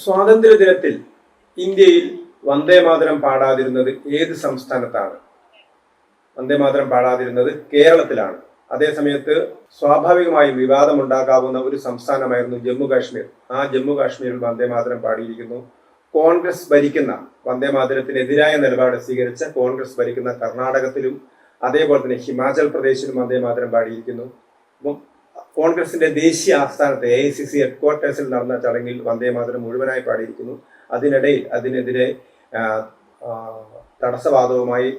സ്വാതന്ത്ര്യ ദിനത്തിൽ ഇന്ത്യയിൽ വന്ദേമാതരം പാടാതിരുന്നത് ഏത് സംസ്ഥാനത്താണ്? വന്ദേമാതരം പാടാതിരുന്നത് കേരളത്തിലാണ്. അതേസമയത്ത് സ്വാഭാവികമായും വിവാദമുണ്ടാകാവുന്ന ഒരു സംസ്ഥാനമായിരുന്നു ജമ്മു കാശ്മീർ. ആ ജമ്മു കാശ്മീരിൽ വന്ദേമാതരം പാടിയിരിക്കുന്നു. കോൺഗ്രസ് ഭരിക്കുന്ന വന്ദേമാതരത്തിനെതിരായ നിലപാട് സ്വീകരിച്ച കോൺഗ്രസ് ഭരിക്കുന്ന കർണാടകത്തിലും അതേപോലെ തന്നെ ഹിമാചൽ പ്രദേശിലും വന്ദേമാതരം പാടിയിരിക്കുന്നു. അപ്പം കോൺഗ്രസിന്റെ ദേശീയ ആസ്ഥാനത്ത് AICC ഹെഡ്ക്വാർട്ടേഴ്സിൽ നടന്ന ചടങ്ങിൽ വന്ദേമാതരം മുഴുവനായി പാടിയിരിക്കുന്നു. അതിനിടയിൽ അതിനെതിരെ തടസ്സവാദവുമായി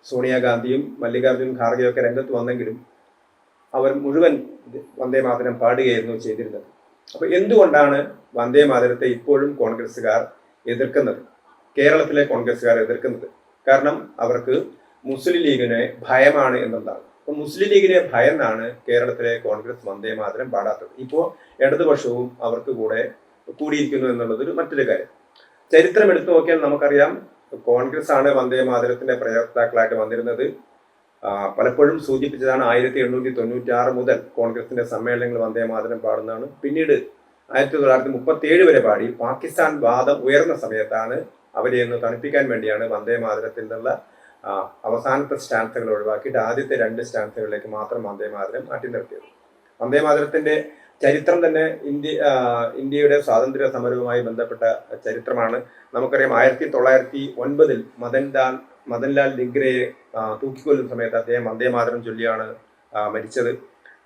സോണിയാഗാന്ധിയും മല്ലികാർജുൻ ഖാർഗെയും ഒക്കെ രംഗത്ത് വന്നെങ്കിലും അവർ മുഴുവൻ വന്ദേമാതരം പാടുകയായിരുന്നു ചെയ്തിരുന്നത്. അപ്പൊ എന്തുകൊണ്ടാണ് വന്ദേമാതരത്തെ ഇപ്പോഴും കോൺഗ്രസ്സുകാർ എതിർക്കുന്നത്, കേരളത്തിലെ കോൺഗ്രസ്സുകാർ എതിർക്കുന്നത്? കാരണം അവർക്ക് മുസ്ലിം ലീഗിനെ ഭയമാണ് എന്നുള്ളതാണ്. അപ്പൊ മുസ്ലിം ലീഗിനെ ഭയന്നാണ് കേരളത്തിലെ കോൺഗ്രസ് വന്ദേമാതരം പാടാത്തത്. ഇപ്പോൾ ഇടതുപക്ഷവും അവർക്ക് കൂടെ കൂടിയിരിക്കുന്നു എന്നുള്ളതൊരു മറ്റൊരു കാര്യം. ചരിത്രം എടുത്തു നോക്കിയാൽ നമുക്കറിയാം, കോൺഗ്രസ് ആണ് വന്ദേമാതരത്തിന്റെ പ്രയോക്താക്കളായിട്ട് വന്നിരുന്നത്. പലപ്പോഴും സൂചിപ്പിച്ചതാണ് 1896 മുതൽ കോൺഗ്രസിന്റെ സമ്മേളനങ്ങൾ വന്ദേമാതരം പാടുന്നതാണ്. പിന്നീട് 1937 വരെ പാടി. പാകിസ്ഥാൻ വാദം ഉയർന്ന സമയത്താണ് അവരെ ഒന്ന് തണുപ്പിക്കാൻ വേണ്ടിയാണ് വന്ദേമാതരത്തിൽ നിന്നുള്ള അവസാനത്തെ സ്റ്റാൻസുകൾ ഒഴിവാക്കിയിട്ട് ആദ്യത്തെ 2 സ്റ്റാൻസുകളിലേക്ക് മാത്രം വന്ദേമാതരം മാറ്റി നിർത്തിയത്. വന്ദേമാതരത്തിന്റെ ചരിത്രം തന്നെ ഇന്ത്യയുടെ സ്വാതന്ത്ര്യ സമരവുമായി ബന്ധപ്പെട്ട ചരിത്രമാണ്. നമുക്കറിയാം, 1909 മദൻലാൽ ദിഗ്രയെ തൂക്കിക്കൊല്ലുന്ന സമയത്ത് അദ്ദേഹം വന്ദേമാതരം ചൊല്ലിയാണ് മരിച്ചത്.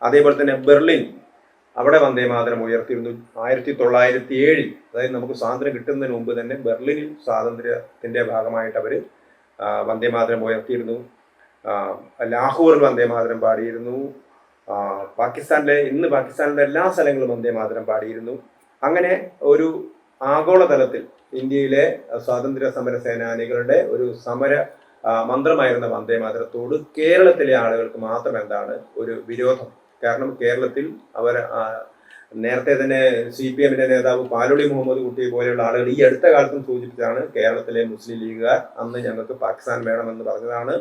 അതേപോലെ തന്നെ ബെർലിൻ, അവിടെ വന്ദേമാതരം ഉയർത്തിയിരുന്നു 1907. അതായത് നമുക്ക് സ്വാതന്ത്ര്യം കിട്ടുന്നതിന് മുമ്പ് തന്നെ ബെർലിനിൽ സ്വാതന്ത്ര്യത്തിന്റെ ഭാഗമായിട്ട് അവർ വന്ദേമാതരം ഉയർത്തിയിരുന്നു. ലാഹോറിൽ വന്ദേമാതരം പാടിയിരുന്നു. പാകിസ്ഥാനിലെ എല്ലാ സ്ഥലങ്ങളും വന്ദേമാതരം പാടിയിരുന്നു. അങ്ങനെ ഒരു ആഗോളതലത്തിൽ ഇന്ത്യയിലെ സ്വാതന്ത്ര്യ സമര സേനാനികളുടെ ഒരു സമര മന്ത്രമായിരുന്ന വന്ദേമാതരത്തോട് കേരളത്തിലെ ആളുകൾക്ക് മാത്രം എന്താണ് ഒരു വിരോധം? കാരണം കേരളത്തിൽ അവർ നേരത്തെ തന്നെ CPM-ന്റെ നേതാവ് പാലോളി മുഹമ്മദ് കുട്ടി പോലെയുള്ള ആളുകൾ ഈ അടുത്ത കാലത്തും സൂചിപ്പിച്ചതാണ്, കേരളത്തിലെ മുസ്ലിം ലീഗുകാർ അന്ന് ഞങ്ങൾക്ക് പാകിസ്ഥാൻ വേണമെന്ന് പറഞ്ഞതാണ്.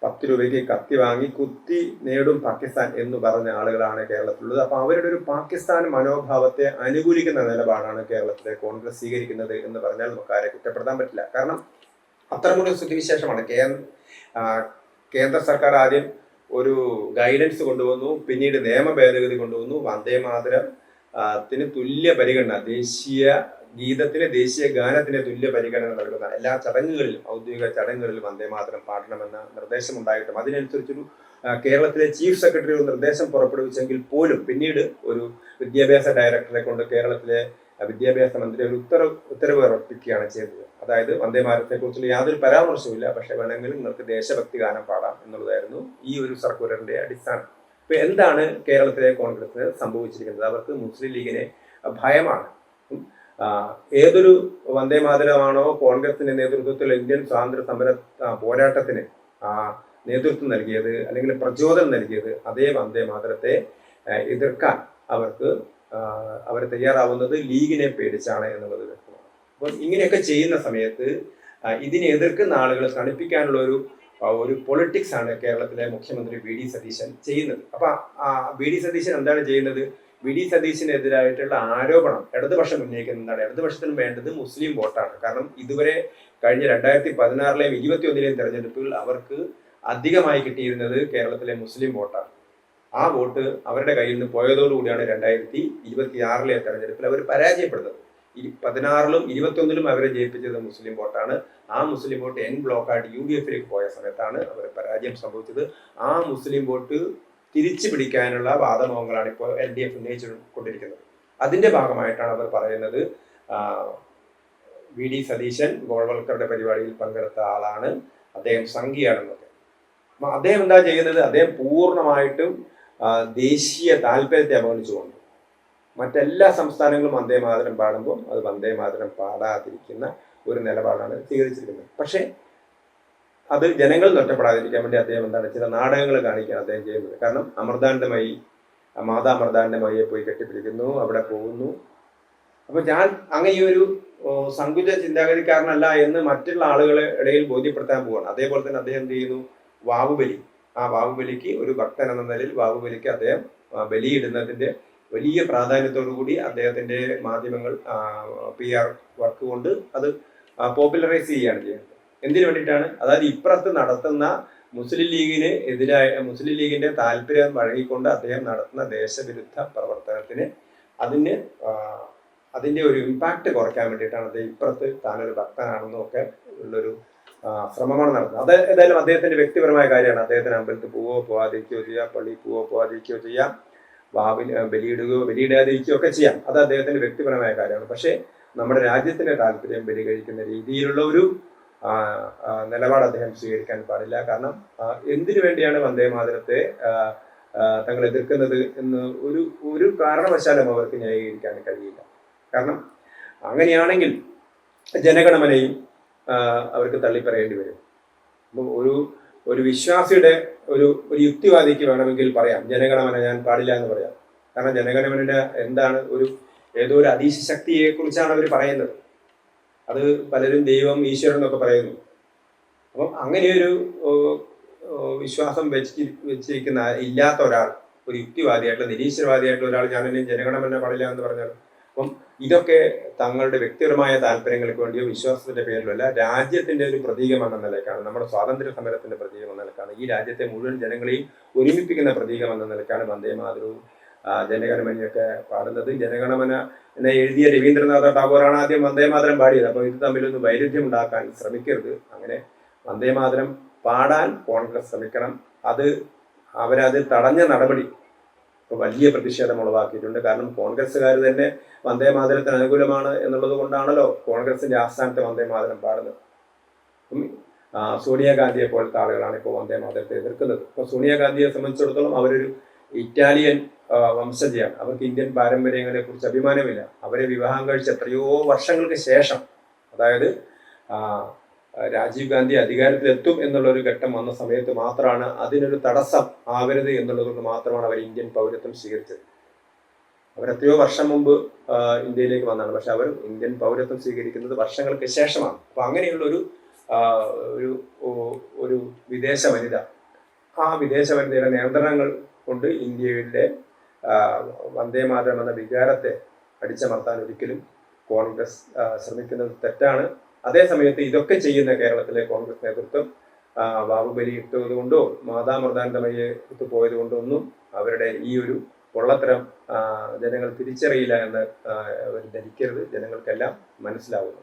10 രൂപയ്ക്ക് കത്തി വാങ്ങി കുത്തി നേടും പാകിസ്ഥാൻ എന്ന് പറഞ്ഞ ആളുകളാണ് കേരളത്തിലുള്ളത്. അപ്പൊ അവരുടെ ഒരു പാകിസ്ഥാൻ മനോഭാവത്തെ അനുകൂലിക്കുന്ന നിലപാടാണ് കേരളത്തിലെ കോൺഗ്രസ് സ്വീകരിക്കുന്നത് എന്ന് പറഞ്ഞാൽ നമുക്ക് ആരെ കുറ്റപ്പെടുത്താൻ പറ്റില്ല. കാരണം അത്തരമൊരു സ്ഥിതിവിശേഷമാണ്. കേന്ദ്ര സർക്കാർ ആദ്യം ഒരു ഗൈഡൻസ് കൊണ്ടുവന്നു, പിന്നീട് നിയമ ഭേദഗതി കൊണ്ടുവന്നു. വന്ദേമാതരത്തിന് തുല്യ പരിഗണന, ദേശീയ ഗീതത്തിന്, ദേശീയ ഗാനത്തിന് തുല്യ പരിഗണന നൽകുന്ന എല്ലാ ചടങ്ങുകളിലും, ഔദ്യോഗിക ചടങ്ങുകളിലും വന്ദേമാതരം പാടണമെന്ന നിർദ്ദേശം ഉണ്ടായിട്ടും അതിനനുസരിച്ചൊരു കേരളത്തിലെ ചീഫ് സെക്രട്ടറി ഒരു നിർദ്ദേശം പുറപ്പെടുവിച്ചെങ്കിൽ പോലും പിന്നീട് ഒരു വിദ്യാഭ്യാസ ഡയറക്ടറെ കൊണ്ട് കേരളത്തിലെ വിദ്യാഭ്യാസ മന്ത്രി ഒരു ഉത്തരവ് ഇറപ്പിക്കുകയാണ് ചെയ്തത്. അതായത് വന്ദേമാതരത്തെ കുറിച്ചുള്ള യാതൊരു പരാമർശവുമില്ല, പക്ഷെ വേണമെങ്കിൽ നിങ്ങൾക്ക് ദേശഭക്തി ഗാനം പാടാം എന്നുള്ളതായിരുന്നു ഈ ഒരു സർക്കുലറിന്റെ അടിസ്ഥാനം. ഇപ്പൊ എന്താണ് കേരളത്തിലെ കോൺഗ്രസിന് സംഭവിച്ചിരിക്കുന്നത്? അവർക്ക് മുസ്ലിം ലീഗിനെ ഭയമാണ്. ഏതൊരു വന്ദേമാതരമാണോ കോൺഗ്രസിന്റെ നേതൃത്വത്തിൽ ഇന്ത്യൻ സ്വാതന്ത്ര്യ സമര പോരാട്ടത്തിന് നേതൃത്വം നൽകിയത് അല്ലെങ്കിൽ പ്രചോദനം നൽകിയത്, അതേ വന്ദേമാതരത്തെ എതിർക്കാൻ അവർ തയ്യാറാവുന്നത് ലീഗിനെ പേടിച്ചാണ് എന്നുള്ളത് വ്യക്തമാണ്. അപ്പോൾ ഇങ്ങനെയൊക്കെ ചെയ്യുന്ന സമയത്ത് ഇതിനെ എതിർക്കുന്ന ആളുകളെ തണുപ്പിക്കാനുള്ള ഒരു പൊളിറ്റിക്സ് ആണ് കേരളത്തിലെ മുഖ്യമന്ത്രി VD സതീശൻ ചെയ്യുന്നത്. അപ്പൊ VD സതീശൻ എന്താണ് ചെയ്യുന്നത്? VD സതീശനെതിരായിട്ടുള്ള ആരോപണം ഇടതുപക്ഷം ഉന്നയിക്കുന്നത് എന്താണ്? ഇടതുപക്ഷത്തിന് വേണ്ടത് മുസ്ലിം വോട്ടാണ്. കാരണം ഇതുവരെ കഴിഞ്ഞ 2016-ലെയും 2021-ലെയും തെരഞ്ഞെടുപ്പുകൾ അവർക്ക് അധികമായി കിട്ടിയിരുന്നത് കേരളത്തിലെ മുസ്ലിം വോട്ടാണ്. ആ വോട്ട് അവരുടെ കയ്യിൽ നിന്ന് പോയതോടുകൂടിയാണ് 2026-ലെ തെരഞ്ഞെടുപ്പിൽ അവർ പരാജയപ്പെടുന്നത്. 16-ലും 21-ലും അവരെ ജയിപ്പിച്ചത് മുസ്ലിം വോട്ടാണ്. ആ മുസ്ലിം വോട്ട് N ബ്ലോക്കായിട്ട് UDF-ലേക്ക് പോയ സമയത്താണ് അവർ പരാജയം സംഭവിച്ചത്. ആ മുസ്ലിം വോട്ട് തിരിച്ചു പിടിക്കാനുള്ള വാദമുഖങ്ങളാണ് ഇപ്പോൾ LDF ഉന്നയിച്ചുകൊണ്ടിരിക്കുന്നത്. അതിന്റെ ഭാഗമായിട്ടാണ് അവർ പറയുന്നത് VD സതീശൻ ഗോൾവൽക്കറുടെ പരിപാടിയിൽ പങ്കെടുത്ത ആളാണ്, അദ്ദേഹം സംഘിയാണെന്നൊക്കെ. അപ്പൊ അദ്ദേഹം എന്താ ചെയ്യുന്നത്? അദ്ദേഹം പൂർണ്ണമായിട്ടും ദേശീയ താല്പര്യത്തെ അവഗണിച്ചുകൊണ്ട് മറ്റെല്ലാ സംസ്ഥാനങ്ങളും വന്ദേമാതരം പാടുമ്പോൾ അത് വന്ദേമാതരം പാടാതിരിക്കുന്ന ഒരു നിലപാടാണ് സ്വീകരിച്ചിരിക്കുന്നത്. പക്ഷേ അത് ജനങ്ങൾ നഷ്ടപ്പെടാതിരിക്കാൻ വേണ്ടി അദ്ദേഹം എന്താണ് ചില നാടകങ്ങൾ കാണിക്കാൻ അദ്ദേഹം ചെയ്യുന്നത്. കാരണം മാതാ അമൃതാനന്ദമയിയെ പോയി കെട്ടിപ്പിടിക്കുന്നു, അവിടെ പോകുന്നു. അപ്പൊ ഞാൻ അങ്ങനെ ഈ ഒരു സങ്കുച ചിന്താഗതിക്കാരനല്ല എന്ന് മറ്റുള്ള ആളുകളെ ഇടയിൽ ബോധ്യപ്പെടുത്താൻ പോവാണ്. അതേപോലെ തന്നെ അദ്ദേഹം എന്ത് ചെയ്യുന്നു? വാവുബലി, ആ വാവുബലിക്ക് ഒരു ഭക്തൻ എന്ന നിലയിൽ വാവുബലിക്ക് അദ്ദേഹം ബലിയിടുന്നതിന്റെ വലിയ പ്രാധാന്യത്തോടു കൂടി അദ്ദേഹത്തിൻ്റെ മാധ്യമങ്ങൾ PR വർക്ക് കൊണ്ട് അത് പോപ്പുലറൈസ് ചെയ്യുകയാണ് ചെയ്യുന്നത്. എന്തിനു വേണ്ടിയിട്ടാണ്? അതായത് ഇപ്പുറത്ത് നടത്തുന്ന മുസ്ലിം ലീഗിന്റെ താല്പര്യം വഴങ്ങിക്കൊണ്ട് അദ്ദേഹം നടത്തുന്ന ദേശവിരുദ്ധ പ്രവർത്തനത്തിന് അതിന്റെ ഒരു ഇമ്പാക്ട് കുറയ്ക്കാൻ വേണ്ടിയിട്ടാണ് അദ്ദേഹം ഇപ്പുറത്ത് താനൊരു ഭക്തനാണെന്നും ഒക്കെ ഉള്ളൊരു ശ്രമമാണ് നടത്തുന്നത്. അത് ഏതായാലും അദ്ദേഹത്തിന്റെ വ്യക്തിപരമായ കാര്യമാണ്. അദ്ദേഹത്തിന് അമ്പലത്തിൽ പോവോ പോവാതിരിക്കുകയോ ചെയ്യാം, പള്ളിയിൽ പോവോ പോവാതിരിക്കുകയോ ചെയ്യാം, ബലിയിടാതിരിക്കുകയോ ഒക്കെ ചെയ്യാം. അത് അദ്ദേഹത്തിന്റെ വ്യക്തിപരമായ കാര്യമാണ്. പക്ഷേ നമ്മുടെ രാജ്യത്തിന്റെ താല്പര്യം ബലികഴിക്കുന്ന രീതിയിലുള്ള ഒരു നിലപാട് അദ്ദേഹം സ്വീകരിക്കാൻ പാടില്ല. കാരണം എന്തിനു വേണ്ടിയാണ് വന്ദേമാതരത്തെ തങ്ങൾ എതിർക്കുന്നത് എന്ന് ഒരു കാരണവശാലും അവർക്ക് ന്യായീകരിക്കാൻ കഴിയില്ല. കാരണം അങ്ങനെയാണെങ്കിൽ ജനഗണമനയും അവർക്ക് തള്ളിപ്പറയേണ്ടി വരും. അപ്പോൾ ഒരു വിശ്വാസിയുടെ ഒരു യുക്തിവാദിക്ക് വേണമെങ്കിൽ പറയാം ജനഗണമന ഞാൻ പാടില്ല എന്ന് പറയാം. കാരണം ജനഗണമനയുടെ എന്താണ് ഏതോ ഒരു അതീശ ശക്തിയെ കുറിച്ചാണ് അവർ പറയുന്നത്. അത് പലരും ദൈവം, ഈശ്വരൻ എന്നൊക്കെ പറയുന്നു. അപ്പം അങ്ങനെയൊരു വിശ്വാസം വെച്ചിരിക്കുന്ന ഇല്ലാത്ത ഒരാൾ, ഒരു യുക്തിവാദിയായിട്ടുള്ള നിരീശ്വരവാദിയായിട്ടുള്ള ഒരാൾ ഞാൻ എന്നെ ജനഗണമന പാടില്ല എന്ന് പറഞ്ഞാൽ, അപ്പം ഇതൊക്കെ തങ്ങളുടെ വ്യക്തിപരമായ താല്പര്യങ്ങൾക്ക് വേണ്ടിയോ വിശ്വാസത്തിന്റെ പേരിലോ അല്ല, രാജ്യത്തിന്റെ ഒരു പ്രതീകമെന്ന നിലയ്ക്കാണ്, നമ്മുടെ സ്വാതന്ത്ര്യ സമരത്തിന്റെ പ്രതീകം എന്ന നിലക്കാണ്, ഈ രാജ്യത്തെ മുഴുവൻ ജനങ്ങളെയും ഒരുമിപ്പിക്കുന്ന പ്രതീകം എന്ന നിലക്കാണ് വന്ദേമാതരവും ജനഗണമനയൊക്കെ പാടുന്നത്. ജനഗണമന എന്നെ എഴുതിയ രവീന്ദ്രനാഥ ടാഗോറാണ് ആദ്യം വന്ദേമാതരം പാടിയത്. അപ്പോൾ ഇത് തമ്മിലൊന്ന് വൈരുദ്ധ്യം ഉണ്ടാക്കാൻ ശ്രമിക്കരുത്. അങ്ങനെ വന്ദേമാതരം പാടാൻ കോൺഗ്രസ് ശ്രമിക്കണം. അവരത് തടഞ്ഞ നടപടി ഇപ്പോൾ വലിയ പ്രതിഷേധം ഉളവാക്കിയിട്ടുണ്ട്. കാരണം കോൺഗ്രസ്സുകാർ തന്നെ വന്ദേമാതരത്തിന് അനുകൂലമാണ് എന്നുള്ളത് കൊണ്ടാണല്ലോ കോൺഗ്രസിന്റെ ആസ്ഥാനത്തെ വന്ദേമാതരം പാടുന്നത്. സോണിയാഗാന്ധിയെ പോലത്തെ ആളുകളാണ് ഇപ്പോൾ വന്ദേമാതരത്തെ എതിർക്കുന്നത്. ഇപ്പോൾ സോണിയാഗാന്ധിയെ സംബന്ധിച്ചിടത്തോളം അവരൊരു ഇറ്റാലിയൻ വംശജയാണ്. അവർക്ക് ഇന്ത്യൻ പാരമ്പര്യങ്ങളെ കുറിച്ച് അഭിമാനമില്ല. അവരെ വിവാഹം കഴിച്ച എത്രയോ വർഷങ്ങൾക്ക് ശേഷം, അതായത് രാജീവ് ഗാന്ധി അധികാരത്തിലെത്തും എന്നുള്ളൊരു ഘട്ടം വന്ന സമയത്ത് മാത്രമാണ് അതിനൊരു തടസ്സം ആവരുത് എന്നുള്ളതുകൊണ്ട് മാത്രമാണ് അവർ ഇന്ത്യൻ പൗരത്വം സ്വീകരിച്ചത്. അവരെത്രയോ വർഷം മുമ്പ് ഇന്ത്യയിലേക്ക് വന്നതാണ്. പക്ഷെ അവർ ഇന്ത്യൻ പൗരത്വം സ്വീകരിക്കുന്നത് വർഷങ്ങൾക്ക് ശേഷമാണ്. അപ്പൊ അങ്ങനെയുള്ള ഒരു വിദേശ വനിത, ആ വിദേശ വനിതയുടെ നിയന്ത്രണങ്ങൾ കൊണ്ട് ഇന്ത്യയിലെ വന്ദേമാതരം എന്ന വികാരത്തെ അടിച്ചമർത്താൻ ഒരിക്കലും കോൺഗ്രസ് ശ്രമിക്കുന്നത് തെറ്റാണ്. അതേസമയത്ത് ഇതൊക്കെ ചെയ്യുന്ന കേരളത്തിലെ കോൺഗ്രസ് നേതൃത്വം ബാഹുബലി ഇട്ടത് കൊണ്ടോ മാതാമൃതാനന്ദമയെ ഇട്ട് പോയത് കൊണ്ടോ ഒന്നും അവരുടെ ഈ ഒരു പൊള്ളത്തരം ജനങ്ങൾ തിരിച്ചറിയില്ല എന്ന് അവർ ധരിക്കരുത്. ജനങ്ങൾക്കെല്ലാം മനസ്സിലാവുന്നു.